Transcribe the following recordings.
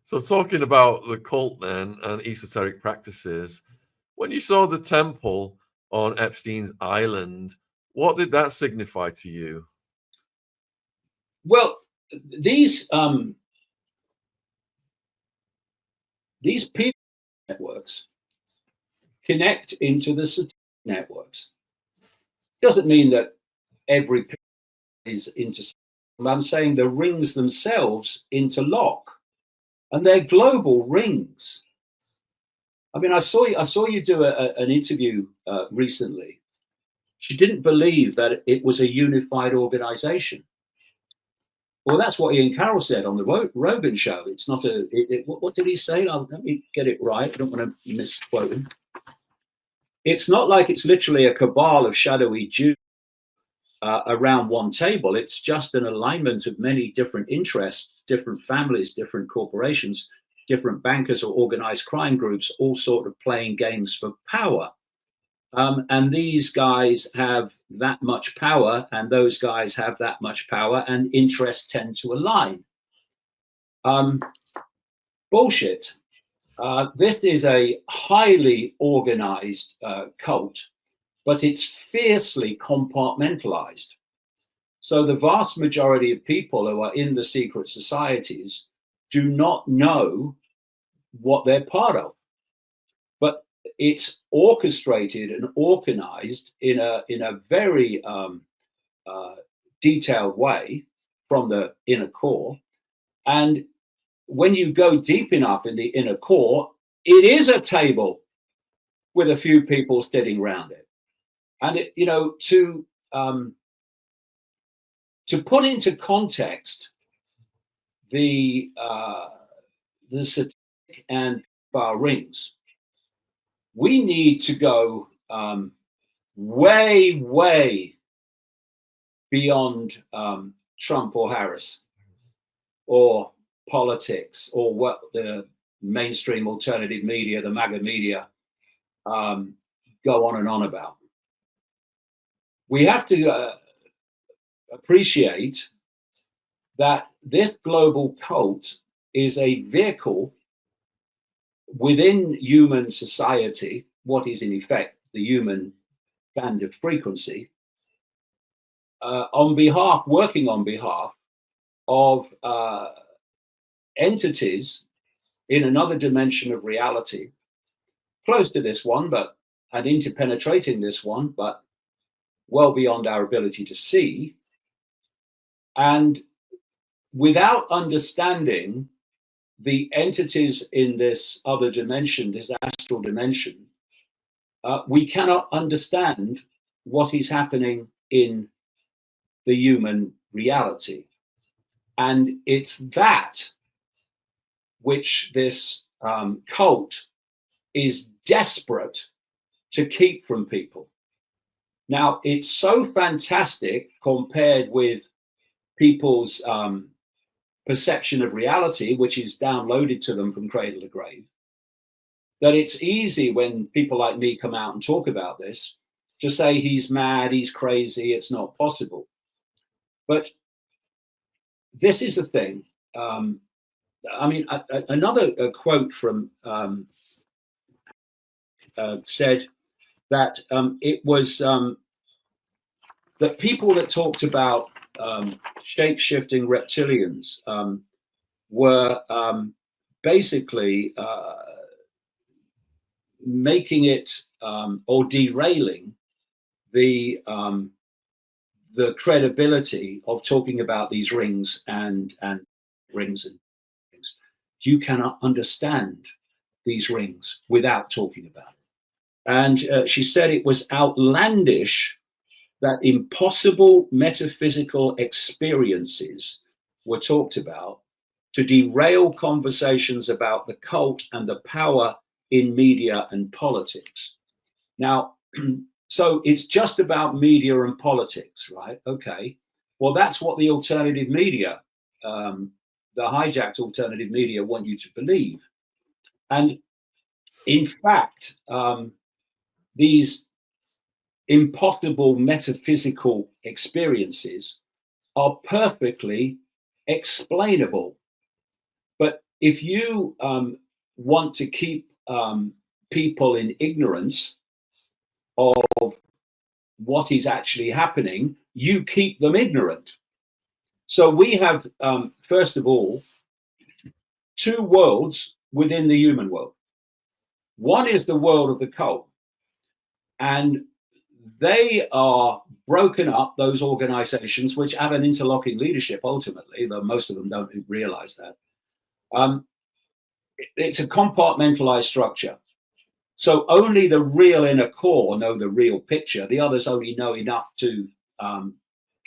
So talking about the cult then and esoteric practices, when you saw the temple on Epstein's Island, what did that signify to you? Well, these people networks connect into the satanic networks. Doesn't mean that every people is into. I'm saying the rings themselves interlock, and they're global rings. I mean, I saw you do an interview recently. She didn't believe that it was a unified organization. Well, that's what Ian Carroll said on the Rogan show. It's not a. What did he say? Let me get it right. I don't want to misquote him. It's not like it's literally a cabal of shadowy Jews around one table. It's just an alignment of many different interests, different families, different corporations, different bankers or organized crime groups, all sort of playing games for power. And these guys have that much power, and those guys have that much power, and interests tend to align. Bullshit. This is a highly organized cult, but it's fiercely compartmentalized. So the vast majority of people who are in the secret societies do not know what they're part of. But it's orchestrated and organized in a very detailed way from the inner core. And when you go deep enough in the inner core, it is a table with a few people sitting around it. And it, to put into context the satanic and bar rings, we need to go way, way beyond Trump or Harris or politics or what the mainstream alternative media, the MAGA media, go on and on about. We have to appreciate that this global cult is a vehicle within human society, what is in effect the human band of frequency, working on behalf of entities in another dimension of reality, close to this one, and interpenetrating this one, but well beyond our ability to see. And without understanding the entities in this other dimension, this astral dimension, we cannot understand what is happening in the human reality. And it's that which this cult is desperate to keep from people. Now, it's so fantastic compared with people's perception of reality, which is downloaded to them from cradle to grave, that it's easy when people like me come out and talk about this to say he's mad, he's crazy, it's not possible. But this is the thing. I mean, another quote from said that it was that people that talked about shape-shifting reptilians were basically making it or derailing the credibility of talking about these rings and rings and things. You cannot understand these rings without talking about it. And she said it was outlandish that impossible metaphysical experiences were talked about to derail conversations about the cult and the power in media and politics. Now, so it's just about media and politics, right? Okay. Well, that's what the alternative media, the hijacked alternative media, want you to believe. And in fact, these impossible metaphysical experiences are perfectly explainable. But if you want to keep people in ignorance of what is actually happening, you keep them ignorant. So we have, first of all, two worlds within the human world. One is the world of the cult, and they are broken up, those organizations, which have an interlocking leadership ultimately, though most of them don't realize that. It's a compartmentalized structure. So only the real inner core know the real picture. The others only know enough to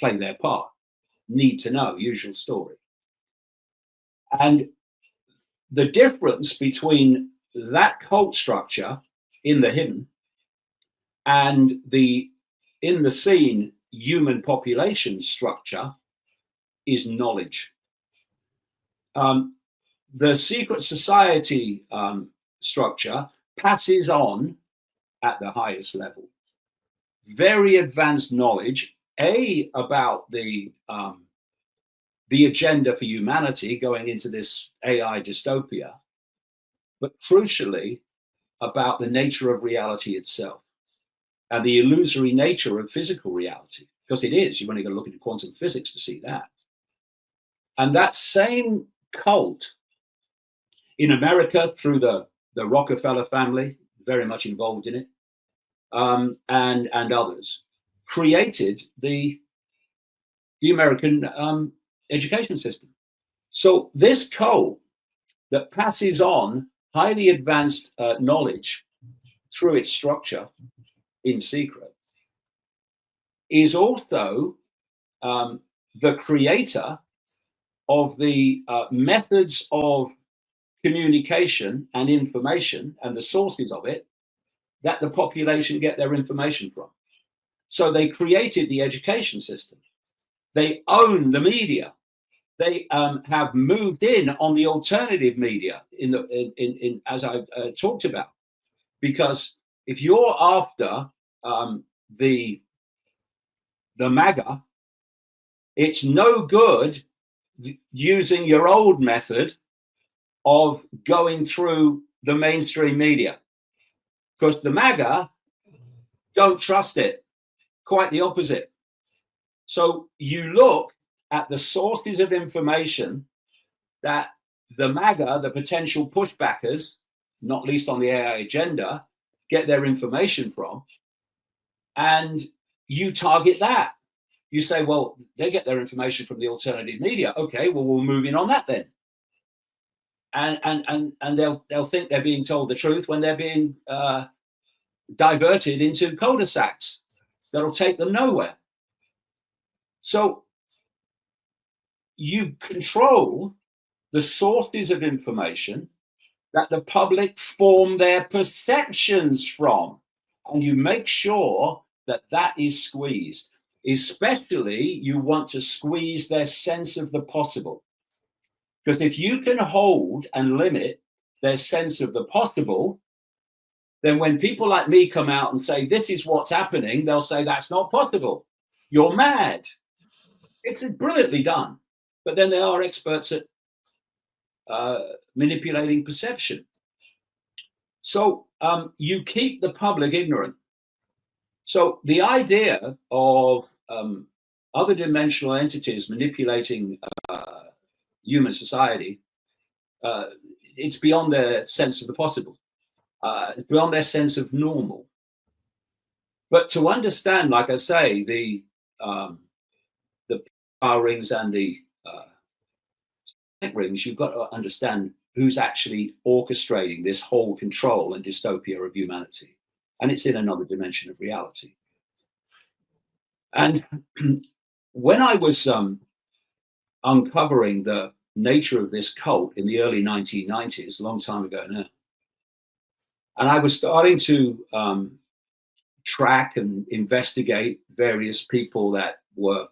play their part. Need to know, usual story. And the difference between that cult structure in the hidden and the in the scene human population structure is knowledge. The secret society structure passes on at the highest level very advanced knowledge, about the agenda for humanity going into this AI dystopia, but crucially about the nature of reality itself and the illusory nature of physical reality, because it is. You've only got to look into quantum physics to see that. And that same cult in America, through the Rockefeller family, very much involved in it, and others, created the American education system. So this code that passes on highly advanced knowledge through its structure in secret is also the creator of the methods of communication and information and the sources of it that the population get their information from. So they created the education system. They own the media. They have moved in on the alternative media in as I talked about, because if you're after the MAGA, it's no good using your old method of going through the mainstream media, because the MAGA don't trust it. Quite the opposite. So you look at the sources of information that the MAGA, the potential pushbackers, not least on the AI agenda, get their information from, and you target that. You say, well, they get their information from the alternative media. Okay, well, we'll move in on that then. And they'll think they're being told the truth when they're being diverted into cul-de-sacs that'll take them nowhere. So you control the sources of information that the public form their perceptions from, and you make sure that that is squeezed. Especially, you want to squeeze their sense of the possible, because if you can hold and limit their sense of the possible, then when people like me come out and say this is what's happening, they'll say that's not possible. You're mad. It's brilliantly done, but then they are experts at manipulating perception. So you keep the public ignorant. So the idea of other dimensional entities manipulating human society, it's beyond their sense of the possible, beyond their sense of normal. But to understand, like I say, the power rings and the rings, you've got to understand who's actually orchestrating this whole control and dystopia of humanity. And it's in another dimension of reality. And when I was uncovering the nature of this cult in the early 1990s, a long time ago now, and I was starting to track and investigate various people that were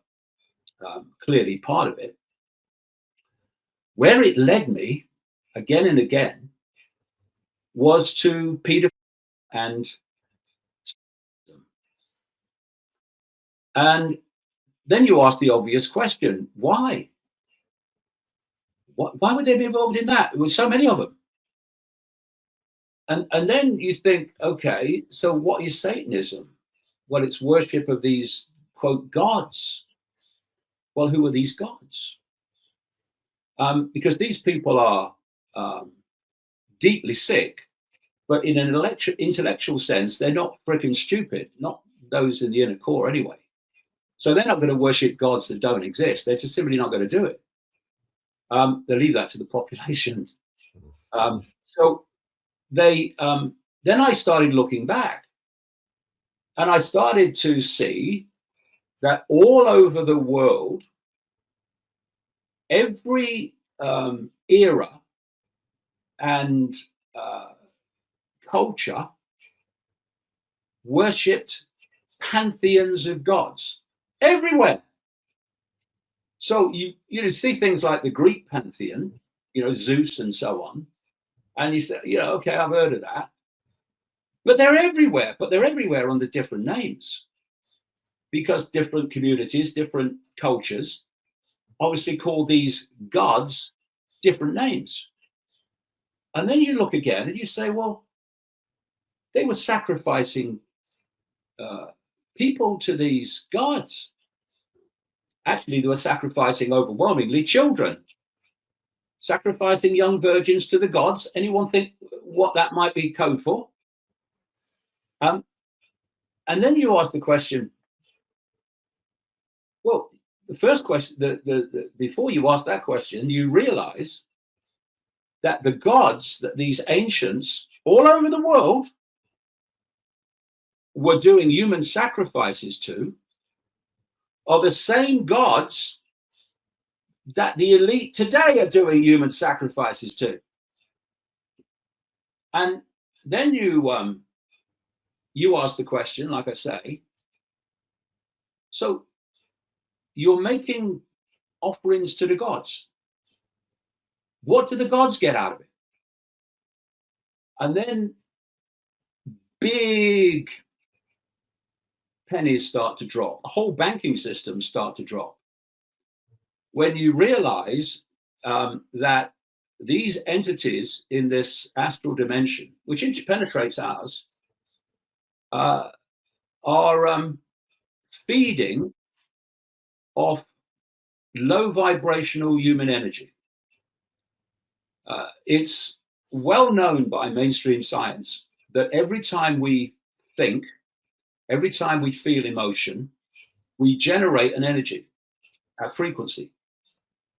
clearly part of it, where it led me again and again was to Peter and then you ask the obvious question: why? Why would they be involved in that? There were so many of them. And then you think, okay, so what is Satanism? Well, it's worship of these, quote, gods. Well, who are these gods? Because these people are deeply sick, but in an intellectual sense, they're not freaking stupid, not those in the inner core anyway. So they're not going to worship gods that don't exist. They're just simply not going to do it. They leave that to the population. So they then I started looking back, and I started to see that all over the world, every era and culture worshipped pantheons of gods everywhere. So you see things like the Greek pantheon, Zeus and so on, and you say, okay, I've heard of that, but they're everywhere. But they're everywhere under different names, because different communities, different cultures, obviously call these gods different names. And then you look again and you say, well, they were sacrificing people to these gods. Actually, they were sacrificing overwhelmingly children, sacrificing young virgins to the gods. Anyone think what that might be code for? And then you ask the question, well, the first question, before you ask that question, you realize that the gods that these ancients all over the world were doing human sacrifices to are the same gods that the elite today are doing human sacrifices to. And then you ask the question, like I say, so you're making offerings to the gods. What do the gods get out of it? And then big pennies start to drop. The whole banking system start to drop. When you realize that these entities in this astral dimension, which interpenetrates ours, are feeding off low vibrational human energy. It's well known by mainstream science that every time we think, every time we feel emotion, we generate an energy, a frequency.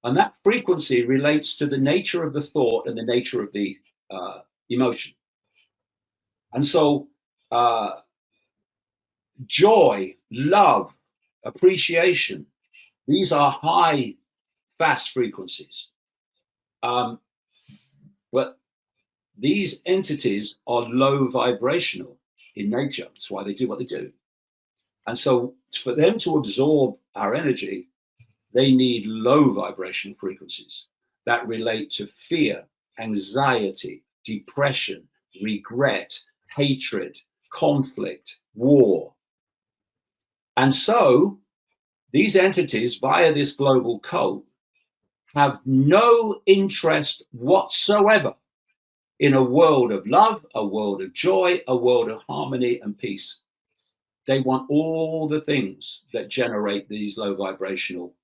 And that frequency relates to the nature of the thought and the nature of the emotion. And so joy, love, appreciation, these are high, fast frequencies. But these entities are low vibrational in nature. That's why they do what they do. And so for them to absorb our energy, they need low vibrational frequencies that relate to fear, anxiety, depression, regret, hatred, conflict, war. And so these entities, via this global code, have no interest whatsoever in a world of love, a world of joy, a world of harmony and peace. They want all the things that generate these low vibrational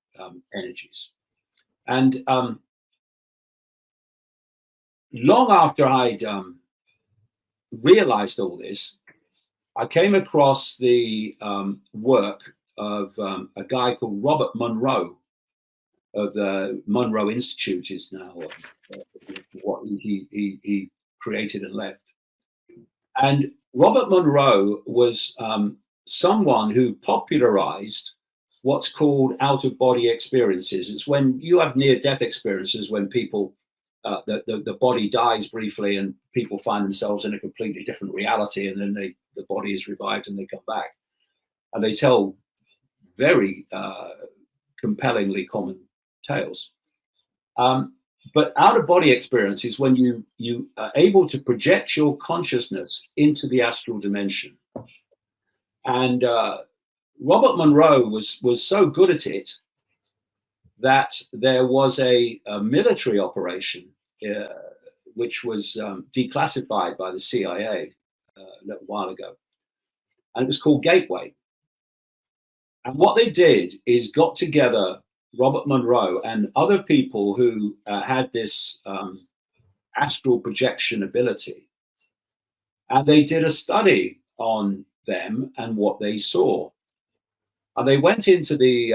energies. And long after I'd realized all this, I came across the work of a guy called Robert Monroe of the Monroe Institute is now what he created and left. And Robert Monroe was someone who popularized what's called out-of-body experiences. It's when you have near-death experiences, when people, the body dies briefly and people find themselves in a completely different reality, and then the body is revived and they come back. And they tell very compellingly common tales. But out-of-body experience is when you are able to project your consciousness into the astral dimension. And Robert Monroe was so good at it that there was a military operation which was declassified by the CIA a little while ago, and it was called Gateway. And what they did is got together Robert Monroe and other people who had this astral projection ability, and they did a study on them and what they saw. And they went into the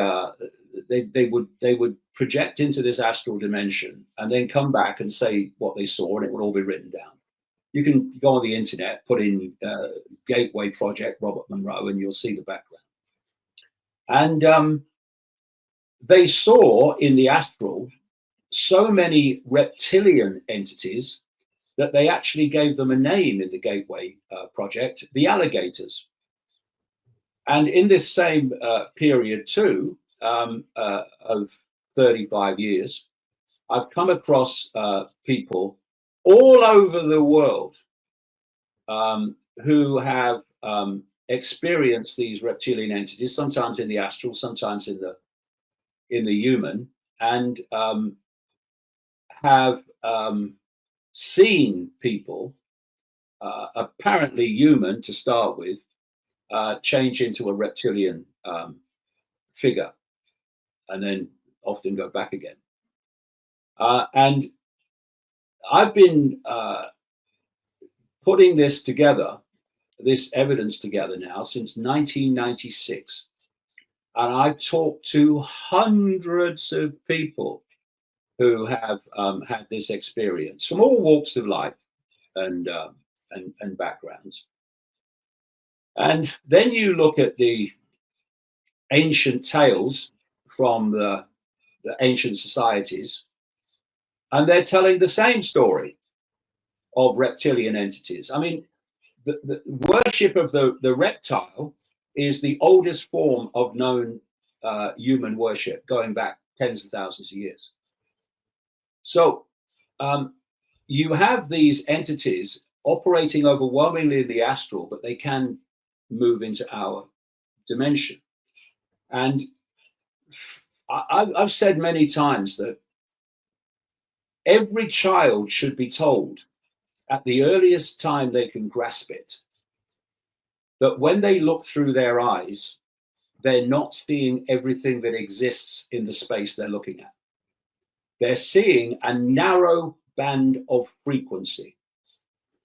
they would project into this astral dimension and then come back and say what they saw, and it would all be written down. You can go on the internet, put in Gateway Project Robert Monroe, and you'll see the background. And they saw in the astral so many reptilian entities that they actually gave them a name in the Gateway Project, the alligators. And in this same period too, of 35 years, I've come across people all over the world who have experienced these reptilian entities, sometimes in the astral, sometimes in the human, and have seen people, apparently human to start with, change into a reptilian figure, and then often go back again. And I've been putting this together, this evidence together now since 1996. And I've talked to hundreds of people who have had this experience from all walks of life and backgrounds. And then you look at the ancient tales from the ancient societies, and they're telling the same story of reptilian entities. I mean, the worship of the reptile is the oldest form of known human worship, going back tens of thousands of years. So you have these entities operating overwhelmingly in the astral, but they can move into our dimension. And I've said many times that every child should be told at the earliest time they can grasp it, that when they look through their eyes, they're not seeing everything that exists in the space they're looking at. They're seeing a narrow band of frequency.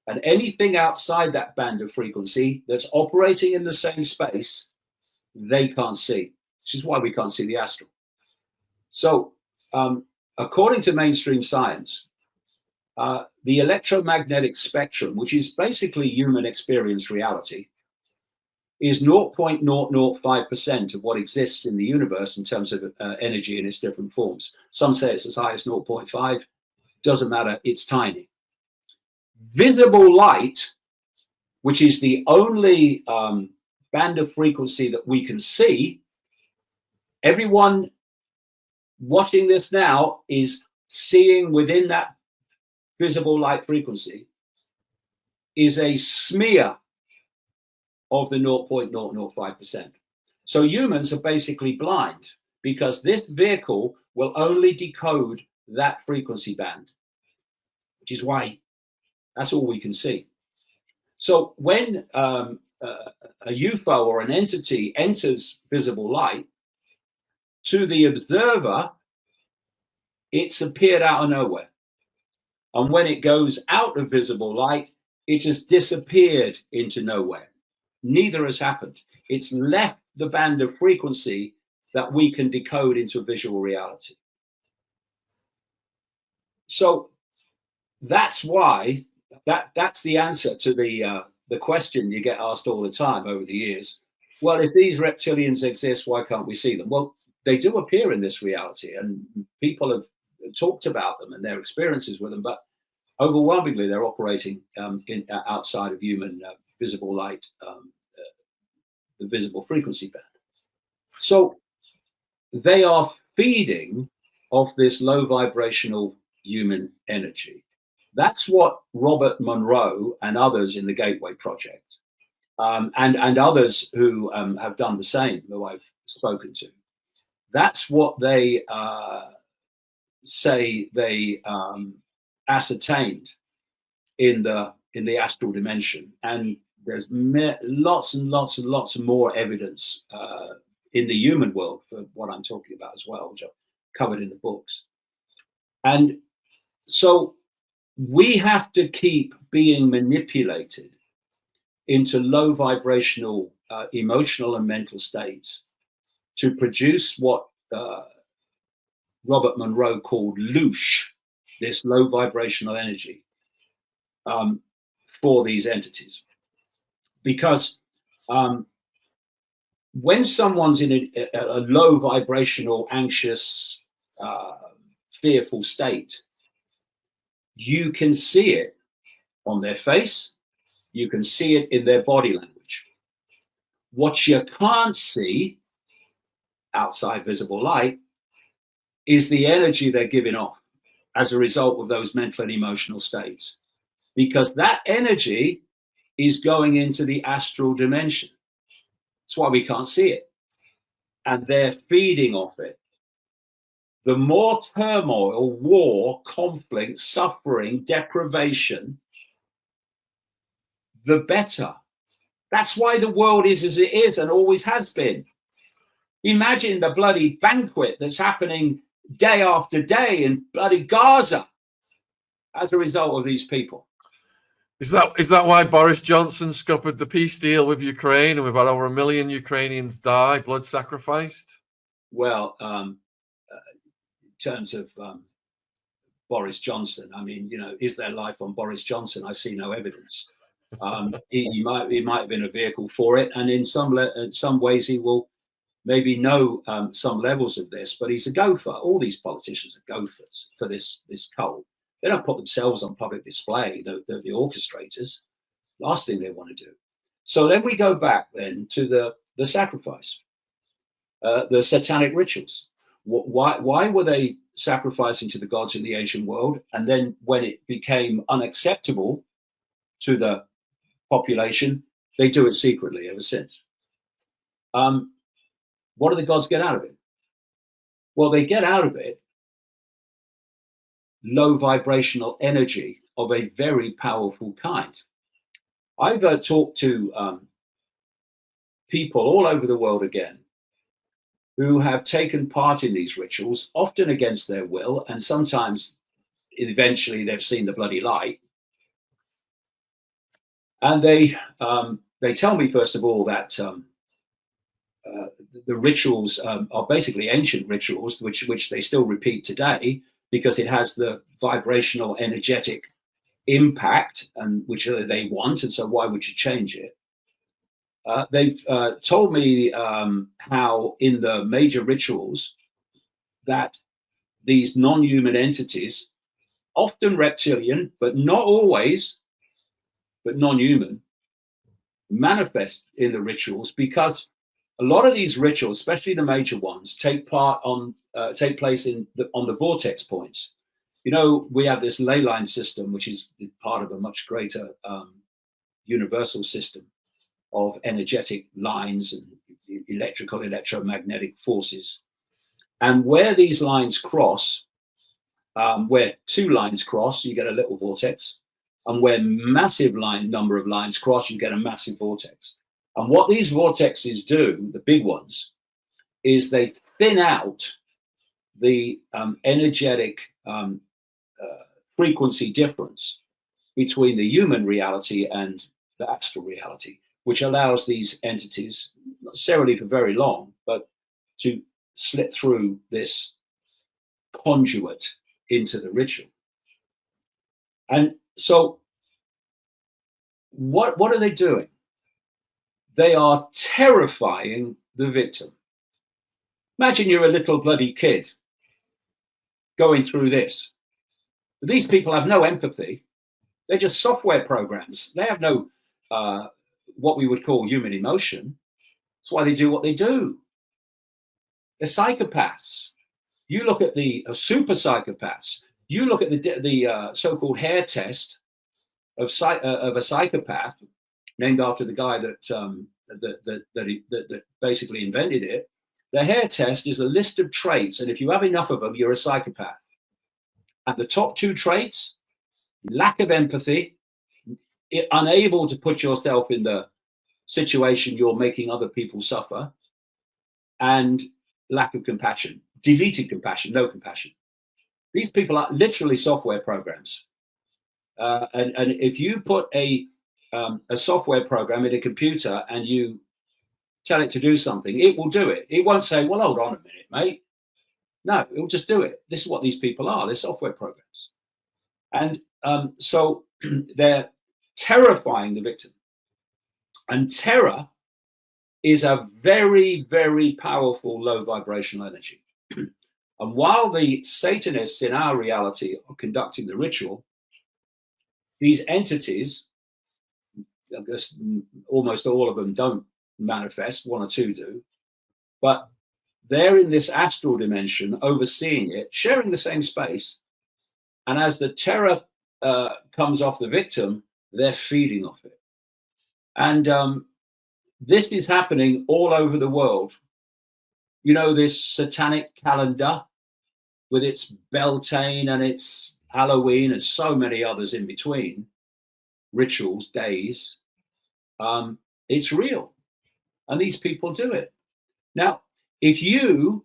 And anything outside that band of frequency that's operating in the same space, they can't see, which is why we can't see the astral. So according to mainstream science, the electromagnetic spectrum, which is basically human experience reality, is 0.005% of what exists in the universe in terms of energy in its different forms. Some say it's as high as 0.5. Doesn't matter, it's tiny. Visible light, which is the only band of frequency that we can see, everyone watching this now is seeing within that visible light frequency, is a smear of the 0.005%. So humans are basically blind because this vehicle will only decode that frequency band, which is why that's all we can see. So when a UFO or an entity enters visible light, to the observer, it's appeared out of nowhere. And when it goes out of visible light, it just disappeared into nowhere. Neither has happened. It's left the band of frequency that we can decode into visual reality. So that's why, that's the answer to the question you get asked all the time over the years. Well, if these reptilians exist, why can't we see them? Well, they do appear in this reality, and people have talked about them and their experiences with them, but overwhelmingly they're operating outside of human visible light, the visible frequency band. So they are feeding off this low vibrational human energy. That's what Robert Monroe and others in the Gateway Project, and others who have done the same, who I've spoken to, That's what they say they ascertained in the astral dimension, and there's lots and lots and lots of more evidence in the human world for what I'm talking about as well, which I've covered in the books. And so we have to keep being manipulated into low vibrational emotional and mental states to produce what Robert Monroe called loosh, this low vibrational energy for these entities. Because when someone's in a low vibrational, anxious, fearful state, you can see it on their face, you can see it in their body language. What you can't see outside visible light is the energy they're giving off as a result of those mental and emotional states, because that energy is going into the astral dimension. That's why we can't see it. And they're feeding off it. The more turmoil, war, conflict, suffering, deprivation, the better. That's why the world is as it is and always has been. Imagine the bloody banquet that's happening day after day in bloody Gaza as a result of these people. Is that why Boris Johnson scuppered the peace deal with Ukraine and we've had over 1 million Ukrainians die, blood sacrificed? Well, in terms of Boris Johnson, I mean, you know, is there life on Boris Johnson? I see no evidence. He might have been a vehicle for it, and in some ways he will maybe know some levels of this, but he's a gopher. All these politicians are gophers for this cult. They don't put themselves on public display. They're the orchestrators. Last thing they want to do. So then we go back then to the sacrifice, the satanic rituals. Why were they sacrificing to the gods in the ancient world? And then when it became unacceptable to the population, they do it secretly ever since. What do the gods get out of it? Well, they get out of it low vibrational energy of a very powerful kind. I've talked to people all over the world again who have taken part in these rituals, often against their will, and sometimes eventually they've seen the bloody light. And they tell me, first of all, that the rituals are basically ancient rituals, which they still repeat today, because it has the vibrational energetic impact and which they want, and so why would you change it? They've told me how in the major rituals that these non-human entities, often reptilian, but not always, but non-human, manifest in the rituals, because a lot of these rituals, especially the major ones, take place on the vortex points. You know, we have this ley line system, which is part of a much greater universal system of energetic lines and electrical, electromagnetic forces. And where these lines cross, where two lines cross, you get a little vortex. And where massive number of lines cross, you get a massive vortex. And what these vortexes do, the big ones, is they thin out the energetic frequency difference between the human reality and the astral reality, which allows these entities, not necessarily for very long, but to slip through this conduit into the ritual. And so what are they doing? They are terrifying the victim. Imagine you're a little bloody kid going through this. These people have no empathy. They're just software programs. They have no what we would call human emotion. That's why they do what they do. They're psychopaths. You look at the super psychopaths. You look at the so-called hair test of a psychopath, named after the guy that basically invented it. The hair test is a list of traits, and if you have enough of them, you're a psychopath. And the top 2 traits: lack of empathy, unable to put yourself in the situation you're making other people suffer, and lack of compassion, deleted compassion, no compassion. These people are literally software programs. And if you put a software program in a computer and you tell it to do something, it will do it. It won't say, well, hold on a minute, mate. No, it will just do it. This is what these people are. They're software programs. And so they're terrifying the victim. And terror is a very, very powerful low vibrational energy. And while the Satanists in our reality are conducting the ritual, these entities, I guess almost all of them don't manifest, 1 or 2 do, but they're in this astral dimension, overseeing it, sharing the same space. And as the terror comes off the victim, they're feeding off it. And this is happening all over the world. You know, this satanic calendar with its Beltane and its Halloween and so many others in between, rituals, days, it's real. And these people do it. Now, if you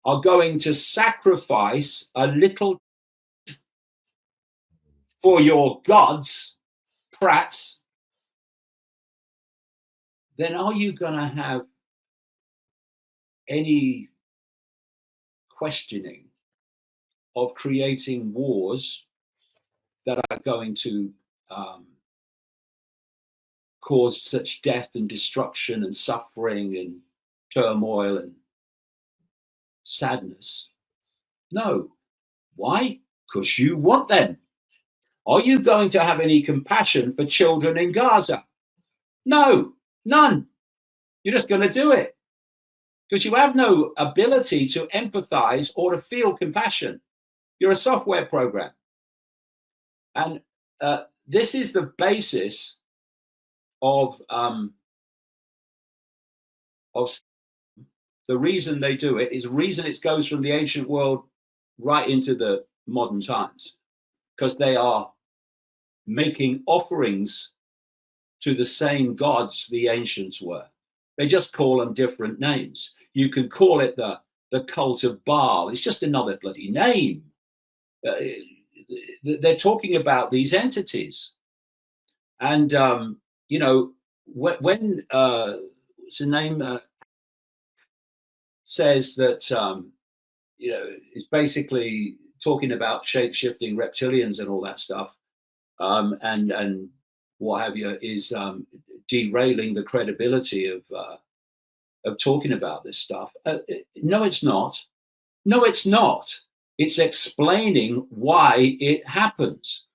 are going to sacrifice a little for your gods, prats, then are you going to have any questioning of creating wars that are going to cause such death and destruction and suffering and turmoil and sadness? No. Why? Because you want them. Are you going to have any compassion for children in Gaza? No, none. You're just going to do it because you have no ability to empathize or to feel compassion. You're a software program. And this is the basis of the reason they do it is the reason it goes from the ancient world right into the modern times, because they are making offerings to the same gods the ancients were. They just call them different names. You can call it the cult of Baal. It's just another bloody name. They're talking about these entities. And, you know, when what's the name, says that, you know, it's basically talking about shape-shifting reptilians and all that stuff, and what have you, is derailing the credibility of talking about this stuff. No, it's not. No, it's not. It's explaining why it happens.